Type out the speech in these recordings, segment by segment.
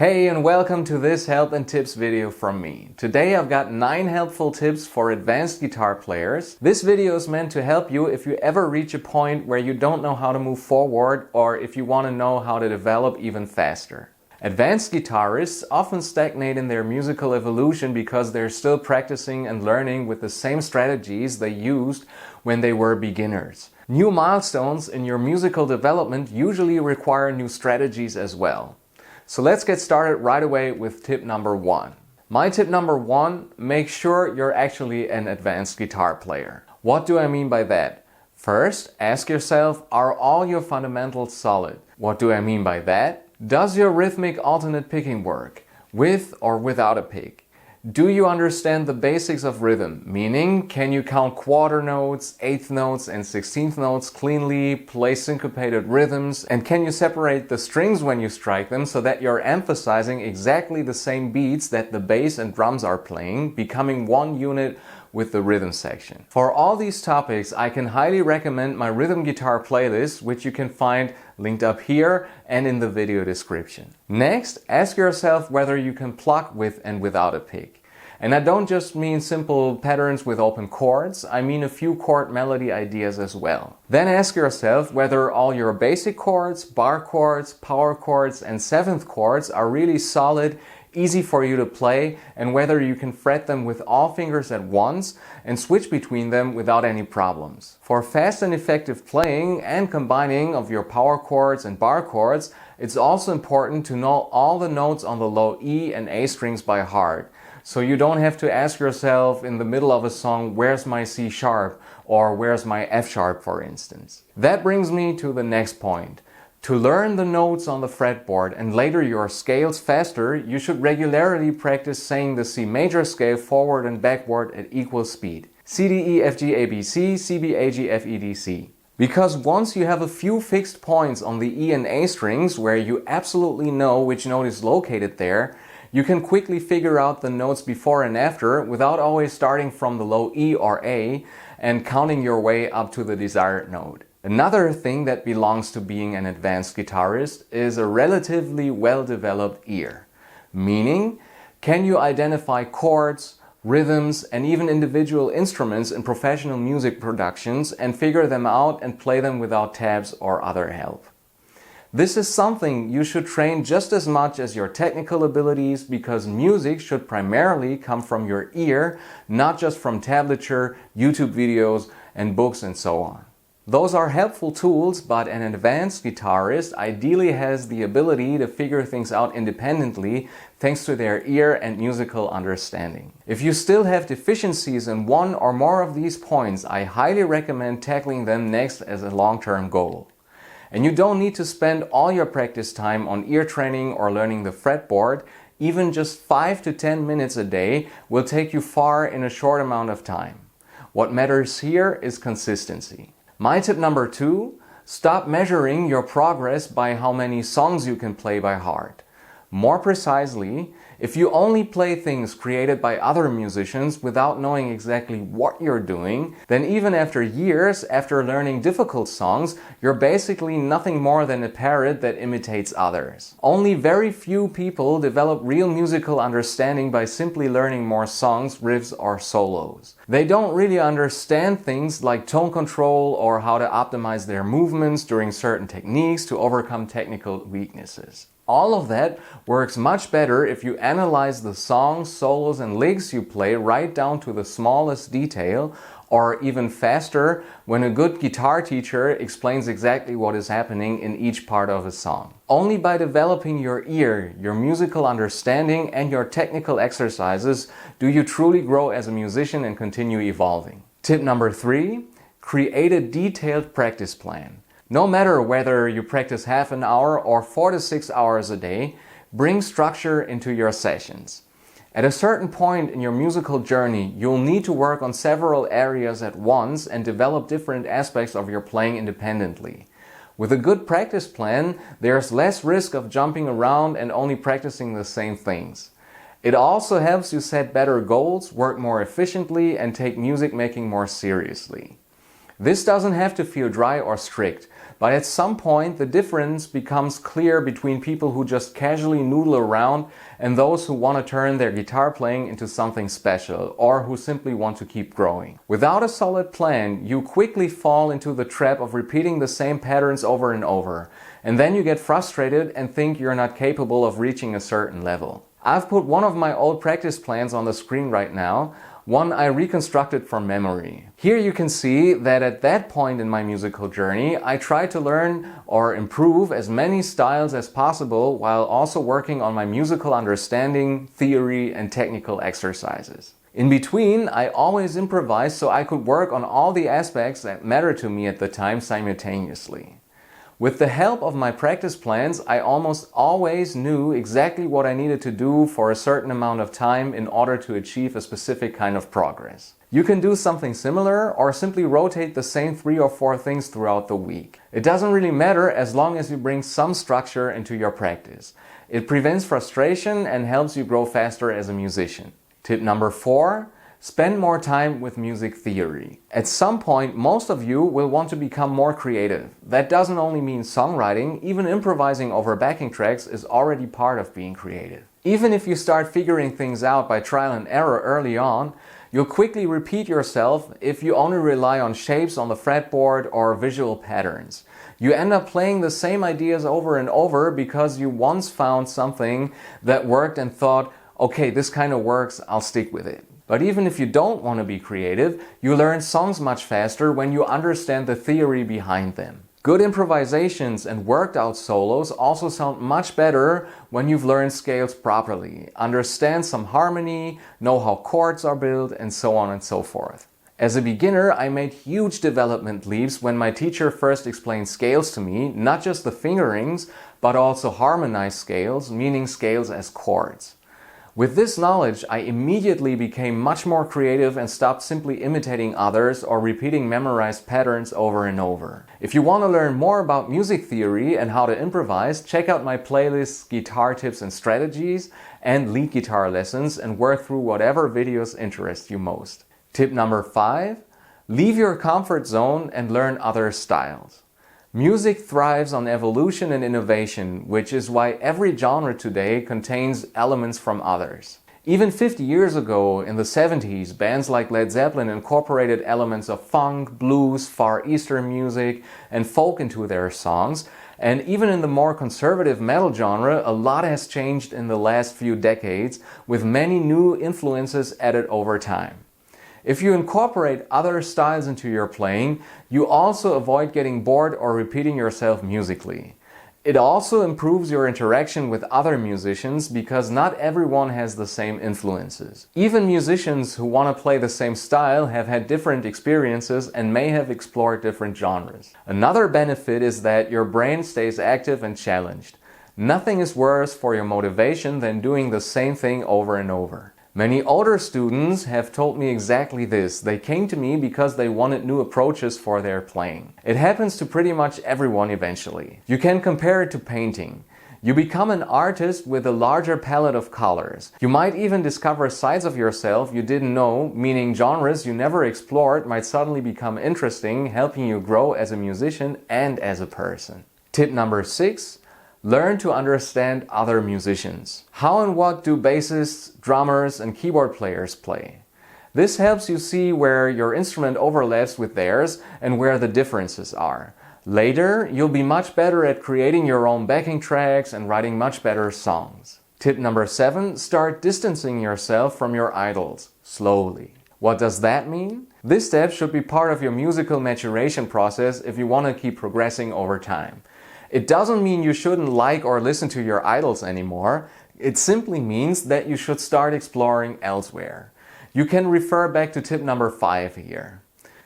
Hey and welcome to this help and tips video from me. Today I've got 9 helpful tips for advanced guitar players. This video is meant to help you if you ever reach a point where you don't know how to move forward or if you want to know how to develop even faster. Advanced guitarists often stagnate in their musical evolution because they're still practicing and learning with the same strategies they used when they were beginners. New milestones in your musical development usually require new strategies as well. So let's get started right away with tip number 1. My tip number 1, make sure you're actually an advanced guitar player. What do I mean by that? First, ask yourself, are all your fundamentals solid? What do I mean by that? Does your rhythmic alternate picking work, with or without a pick? Do you understand the basics of rhythm? Meaning, can you count quarter notes, eighth notes and 16th notes cleanly, play syncopated rhythms, and can you separate the strings when you strike them so that you're emphasizing exactly the same beats that the bass and drums are playing, becoming one unit with the rhythm section? For all these topics, I can highly recommend my rhythm guitar playlist, which you can find linked up here and in the video description. Next, ask yourself whether you can pluck with and without a pick. And I don't just mean simple patterns with open chords, I mean a few chord melody ideas as well. Then ask yourself whether all your basic chords, bar chords, power chords and seventh chords are really solid, easy for you to play, and whether you can fret them with all fingers at once and switch between them without any problems. For fast and effective playing and combining of your power chords and bar chords, it's also important to know all the notes on the low E and A strings by heart. So you don't have to ask yourself in the middle of a song, where's my C sharp or where's my F sharp, for instance. That brings me to the next point. To learn the notes on the fretboard and later your scales faster, you should regularly practice saying the C major scale forward and backward at equal speed. C, D, E, F, G, A, B, C, C, B, A, G, F, E, D, C. Because once you have a few fixed points on the E and A strings where you absolutely know which note is located there, you can quickly figure out the notes before and after without always starting from the low E or A and counting your way up to the desired note. Another thing that belongs to being an advanced guitarist is a relatively well-developed ear. Meaning, can you identify chords, rhythms, and even individual instruments in professional music productions and figure them out and play them without tabs or other help? This is something you should train just as much as your technical abilities, because music should primarily come from your ear, not just from tablature, YouTube videos, and books and so on. Those are helpful tools, but an advanced guitarist ideally has the ability to figure things out independently thanks to their ear and musical understanding. If you still have deficiencies in one or more of these points, I highly recommend tackling them next as a long-term goal. And you don't need to spend all your practice time on ear training or learning the fretboard. Even just 5 to 10 minutes a day will take you far in a short amount of time. What matters here is consistency. My tip number 2, stop measuring your progress by how many songs you can play by heart. More precisely, if you only play things created by other musicians without knowing exactly what you're doing, then even after years after learning difficult songs, you're basically nothing more than a parrot that imitates others. Only very few people develop real musical understanding by simply learning more songs, riffs, or solos. They don't really understand things like tone control or how to optimize their movements during certain techniques to overcome technical weaknesses. All of that works much better if you analyze the songs, solos and licks you play right down to the smallest detail, or even faster when a good guitar teacher explains exactly what is happening in each part of a song. Only by developing your ear, your musical understanding and your technical exercises do you truly grow as a musician and continue evolving. Tip number 3, create a detailed practice plan. No matter whether you practice half an hour or 4 to 6 hours a day, bring structure into your sessions. At a certain point in your musical journey, you'll need to work on several areas at once and develop different aspects of your playing independently. With a good practice plan, there's less risk of jumping around and only practicing the same things. It also helps you set better goals, work more efficiently, and take music making more seriously. This doesn't have to feel dry or strict, But at some point, the difference becomes clear between people who just casually noodle around and those who want to turn their guitar playing into something special, or who simply want to keep growing. Without a solid plan, you quickly fall into the trap of repeating the same patterns over and over, and then you get frustrated and think you're not capable of reaching a certain level. I've put one of my old practice plans on the screen right now, one I reconstructed from memory. Here you can see that at that point in my musical journey, I tried to learn or improve as many styles as possible while also working on my musical understanding, theory, and technical exercises. In between, I always improvised so I could work on all the aspects that mattered to me at the time simultaneously. With the help of my practice plans, I almost always knew exactly what I needed to do for a certain amount of time in order to achieve a specific kind of progress. You can do something similar or simply rotate the same 3 or 4 things throughout the week. It doesn't really matter as long as you bring some structure into your practice. It prevents frustration and helps you grow faster as a musician. Tip number 4. Spend more time with music theory. At some point, most of you will want to become more creative. That doesn't only mean songwriting, even improvising over backing tracks is already part of being creative. Even if you start figuring things out by trial and error early on, you'll quickly repeat yourself if you only rely on shapes on the fretboard or visual patterns. You end up playing the same ideas over and over because you once found something that worked and thought, okay, this kind of works, I'll stick with it. But even if you don't want to be creative, you learn songs much faster when you understand the theory behind them. Good improvisations and worked out solos also sound much better when you've learned scales properly, understand some harmony, know how chords are built, and so on and so forth. As a beginner, I made huge development leaps when my teacher first explained scales to me, not just the fingerings, but also harmonized scales, meaning scales as chords. With this knowledge, I immediately became much more creative and stopped simply imitating others or repeating memorized patterns over and over. If you want to learn more about music theory and how to improvise, check out my playlists Guitar Tips and Strategies and Lead Guitar Lessons and work through whatever videos interest you most. Tip number 5. Leave your comfort zone and learn other styles. Music thrives on evolution and innovation, which is why every genre today contains elements from others. Even 50 years ago, in the 70s, bands like Led Zeppelin incorporated elements of funk, blues, Far Eastern music, and folk into their songs. And even in the more conservative metal genre, a lot has changed in the last few decades, with many new influences added over time. If you incorporate other styles into your playing, you also avoid getting bored or repeating yourself musically. It also improves your interaction with other musicians because not everyone has the same influences. Even musicians who want to play the same style have had different experiences and may have explored different genres. Another benefit is that your brain stays active and challenged. Nothing is worse for your motivation than doing the same thing over and over. Many older students have told me exactly this. They came to me because they wanted new approaches for their playing. It happens to pretty much everyone eventually. You can compare it to painting. You become an artist with a larger palette of colors. You might even discover sides of yourself you didn't know, meaning genres you never explored might suddenly become interesting, helping you grow as a musician and as a person. Tip number 6. Learn to understand other musicians. How and what do bassists, drummers, and keyboard players play? This helps you see where your instrument overlaps with theirs and where the differences are. Later, you'll be much better at creating your own backing tracks and writing much better songs. Tip number 7. Start distancing yourself from your idols, slowly. What does that mean? This step should be part of your musical maturation process if you want to keep progressing over time. It doesn't mean you shouldn't like or listen to your idols anymore. It simply means that you should start exploring elsewhere. You can refer back to tip number 5 here.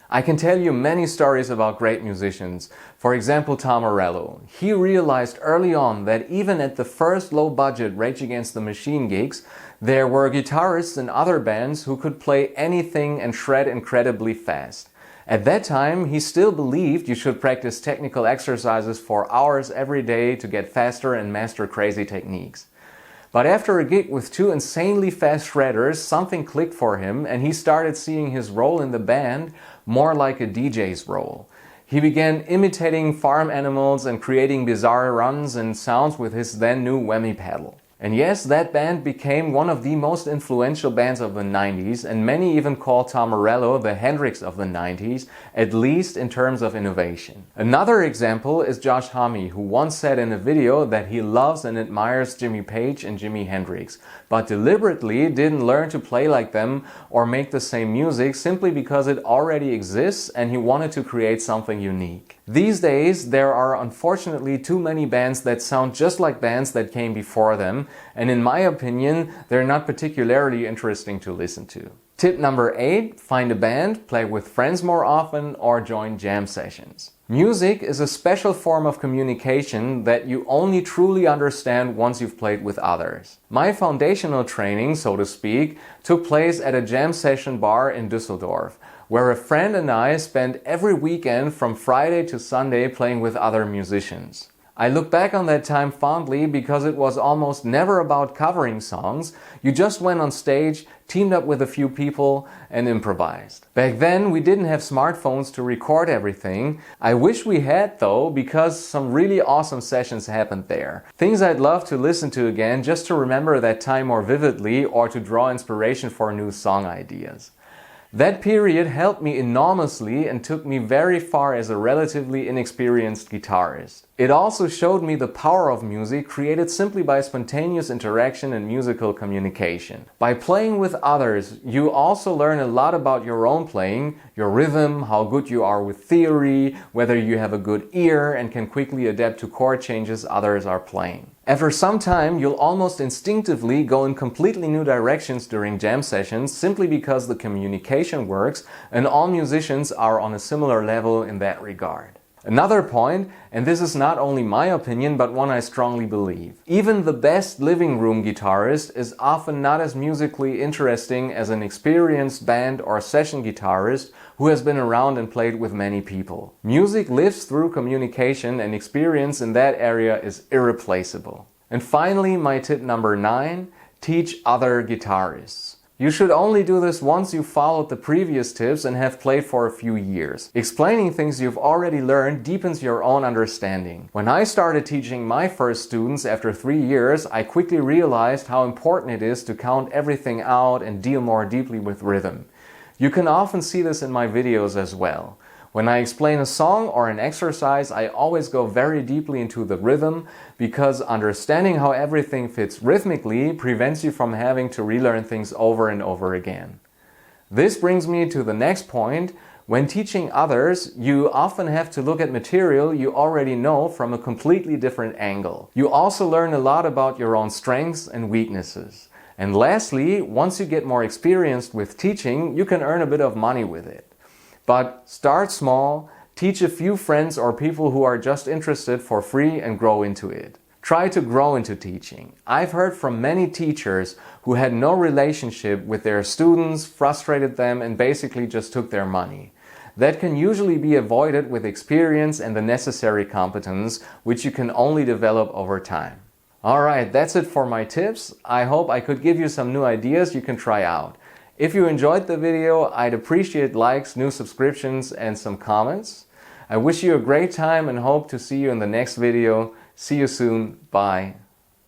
I can tell you many stories about great musicians. For example, Tom Morello. He realized early on that even at the first low-budget Rage Against the Machine gigs, there were guitarists in other bands who could play anything and shred incredibly fast. At that time, he still believed you should practice technical exercises for hours every day to get faster and master crazy techniques. But after a gig with 2 insanely fast shredders, something clicked for him and he started seeing his role in the band more like a DJ's role. He began imitating farm animals and creating bizarre runs and sounds with his then new whammy pedal. And yes, that band became one of the most influential bands of the 90s, and many even call Tom Morello the Hendrix of the 90s, at least in terms of innovation. Another example is Josh Homme, who once said in a video that he loves and admires Jimmy Page and Jimi Hendrix, but deliberately didn't learn to play like them or make the same music simply because it already exists and he wanted to create something unique. These days, there are unfortunately too many bands that sound just like bands that came before them, and in my opinion, they're not particularly interesting to listen to. Tip number 8, find a band, play with friends more often, or join jam sessions. Music is a special form of communication that you only truly understand once you've played with others. My foundational training, so to speak, took place at a jam session bar in Düsseldorf, where a friend and I spent every weekend from Friday to Sunday playing with other musicians. I look back on that time fondly because it was almost never about covering songs. You just went on stage, teamed up with a few people, and improvised. Back then we didn't have smartphones to record everything. I wish we had though, because some really awesome sessions happened there. Things I'd love to listen to again just to remember that time more vividly or to draw inspiration for new song ideas. That period helped me enormously and took me very far as a relatively inexperienced guitarist. It also showed me the power of music created simply by spontaneous interaction and musical communication. By playing with others, you also learn a lot about your own playing, your rhythm, how good you are with theory, whether you have a good ear and can quickly adapt to chord changes others are playing. After some time, you'll almost instinctively go in completely new directions during jam sessions simply because the communication works and all musicians are on a similar level in that regard. Another point, and this is not only my opinion but one I strongly believe, even the best living room guitarist is often not as musically interesting as an experienced band or session guitarist who has been around and played with many people. Music lives through communication, and experience in that area is irreplaceable. And finally, my tip number 9, teach other guitarists. You should only do this once you've followed the previous tips and have played for a few years. Explaining things you've already learned deepens your own understanding. When I started teaching my first students after 3 years, I quickly realized how important it is to count everything out and deal more deeply with rhythm. You can often see this in my videos as well. When I explain a song or an exercise, I always go very deeply into the rhythm because understanding how everything fits rhythmically prevents you from having to relearn things over and over again. This brings me to the next point. When teaching others, you often have to look at material you already know from a completely different angle. You also learn a lot about your own strengths and weaknesses. And lastly, once you get more experienced with teaching, you can earn a bit of money with it. But start small, teach a few friends or people who are just interested for free and grow into it. Try to grow into teaching. I've heard from many teachers who had no relationship with their students, frustrated them, and basically just took their money. That can usually be avoided with experience and the necessary competence, which you can only develop over time. Alright, that's it for my tips. I hope I could give you some new ideas you can try out. If you enjoyed the video, I'd appreciate likes, new subscriptions, and some comments. I wish you a great time and hope to see you in the next video. See you soon. Bye.